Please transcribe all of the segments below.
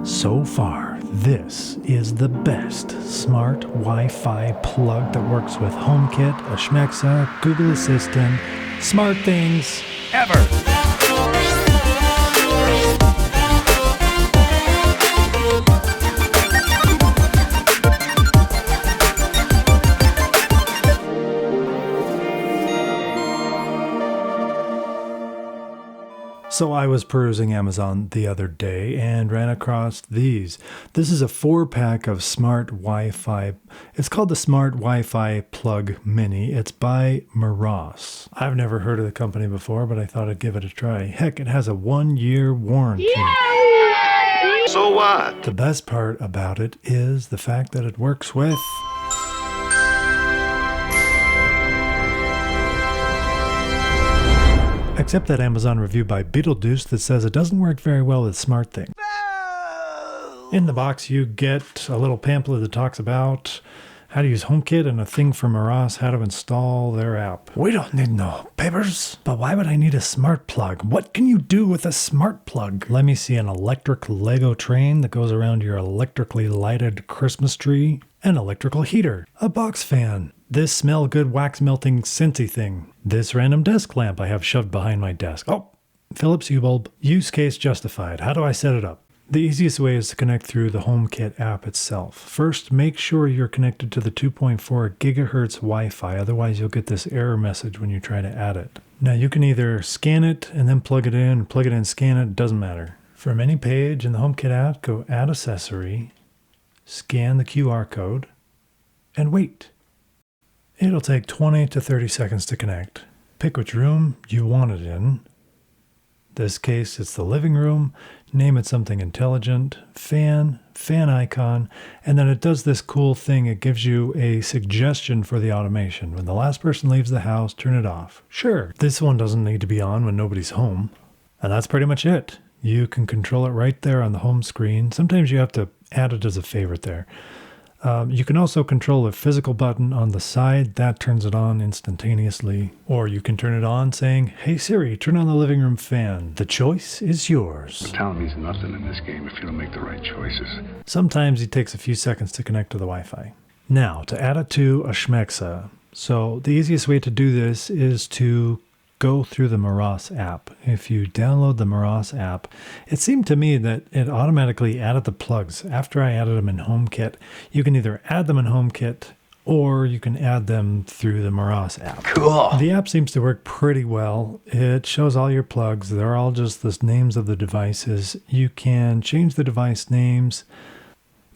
So far, this is the best smart Wi-Fi plug that works with HomeKit, Ashmexa, Google Assistant, smart things ever. So I was perusing Amazon the other day and ran across these. This is a 4-pack of smart Wi-Fi. It's called the Smart Wi-Fi Plug Mini. It's by Meross. I've never heard of the company before, but I thought I'd give it a try. Heck, it has a 1-year warranty. Yay! So what? The best part about it is the fact that it works with... Except that Amazon review by Beetlejuice that says it doesn't work very well with SmartThing. In the box you get a little pamphlet that talks about how to use HomeKit and a thing from Meross, how to install their app. We don't need no papers, but why would I need a smart plug? What can you do with a smart plug? Let me see an electric Lego train that goes around your electrically lighted Christmas tree, an electrical heater, a box fan, this smell good wax melting scentsy thing, this random desk lamp I have shoved behind my desk. Oh, Philips U-bulb. Use case justified. How do I set it up? The easiest way is to connect through the HomeKit app itself. First, make sure you're connected to the 2.4 gigahertz Wi-Fi, otherwise you'll get this error message when you try to add it. Now you can either scan it and then plug it in, scan it, doesn't matter. From any page in the HomeKit app, go Add Accessory, scan the QR code, and wait. It'll take 20 to 30 seconds to connect. Pick which room you want it in. This case, it's the living room. Name it something intelligent. Fan icon. And then it does this cool thing. It gives you a suggestion for the automation. When the last person leaves the house, turn it off. Sure, this one doesn't need to be on when nobody's home. And that's pretty much it. You can control it right there on the home screen. Sometimes you have to add it as a favorite there. You can also control a physical button on the side. That turns it on instantaneously. Or you can turn it on saying, "Hey Siri, turn on the living room fan." The choice is yours. Talent means nothing in this game if you don't make the right choices. Sometimes it takes a few seconds to connect to the Wi-Fi. Now, to add it to Ashmexa. So the easiest way to do this is to go through the Meross app. If you download the Meross app, it seemed to me that it automatically added the plugs. After I added them in HomeKit, you can either add them in HomeKit or you can add them through the Meross app. Cool. The app seems to work pretty well. It shows all your plugs. They're all just the names of the devices. You can change the device names.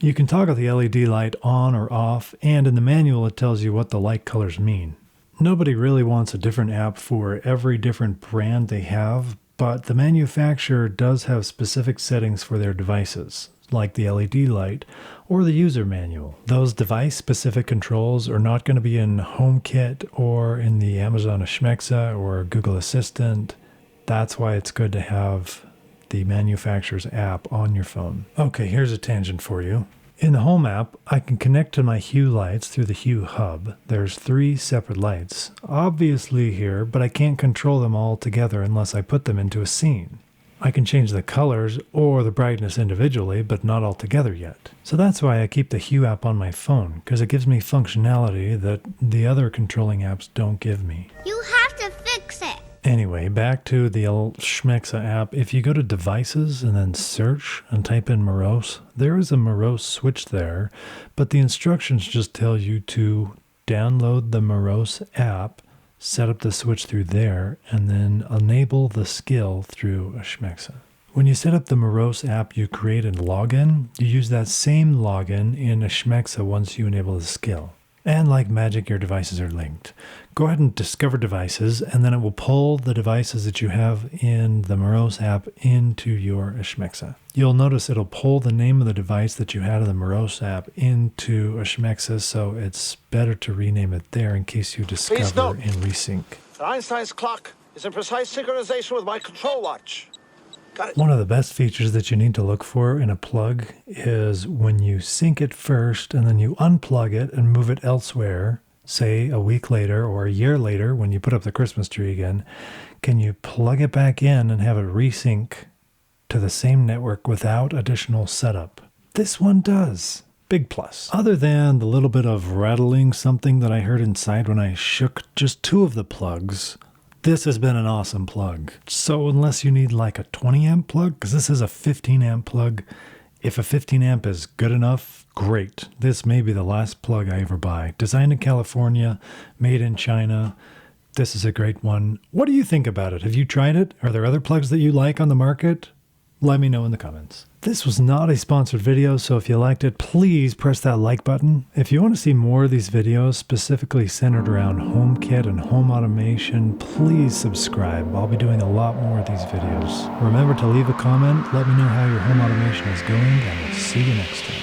You can toggle the LED light on or off, and in the manual it tells you what the light colors mean. Nobody really wants a different app for every different brand they have, but the manufacturer does have specific settings for their devices, like the LED light or the user manual. Those device-specific controls are not going to be in HomeKit or in the Amazon Ashmexa or Google Assistant. That's why it's good to have the manufacturer's app on your phone. Okay, here's a tangent for you. In the Home app, I can connect to my Hue lights through the Hue hub. There's 3 separate lights, obviously here, but I can't control them all together unless I put them into a scene. I can change the colors or the brightness individually, but not all together yet. So that's why I keep the Hue app on my phone, because it gives me functionality that the other controlling apps don't give me. You have to fix it. Anyway, back to the Ashmexa app. If you go to Devices and then Search and type in Meross, there is a Meross switch there, but the instructions just tell you to download the Meross app, set up the switch through there, and then enable the skill through Ashmexa. When you set up the Meross app, you create a login. You use that same login in Ashmexa once you enable the skill. And like magic, your devices are linked. Go ahead and discover devices, and then it will pull the devices that you have in the Meross app into your Ashmexa. You'll notice it'll pull the name of the device that you had in the Meross app into Ashmexa, so it's better to rename it there in case you discover in Resync. Einstein's clock is in precise synchronization with my control watch. One of the best features that you need to look for in a plug is when you sync it first and then you unplug it and move it elsewhere, say a week later or a year later when you put up the Christmas tree again, can you plug it back in and have it resync to the same network without additional setup. This one does. Big plus. Other than the little bit of rattling something that I heard inside when I shook just 2 of the plugs, this has been an awesome plug. So unless you need like a 20 amp plug, because this is a 15 amp plug, if a 15 amp is good enough, great. This may be the last plug I ever buy. Designed in California, made in China. This is a great one. What do you think about it? Have you tried it? Are there other plugs that you like on the market? Let me know in the comments. This was not a sponsored video, so if you liked it, please press that like button. If you want to see more of these videos specifically centered around HomeKit and home automation, please subscribe. I'll be doing a lot more of these videos. Remember to leave a comment, let me know how your home automation is going, and we'll see you next time.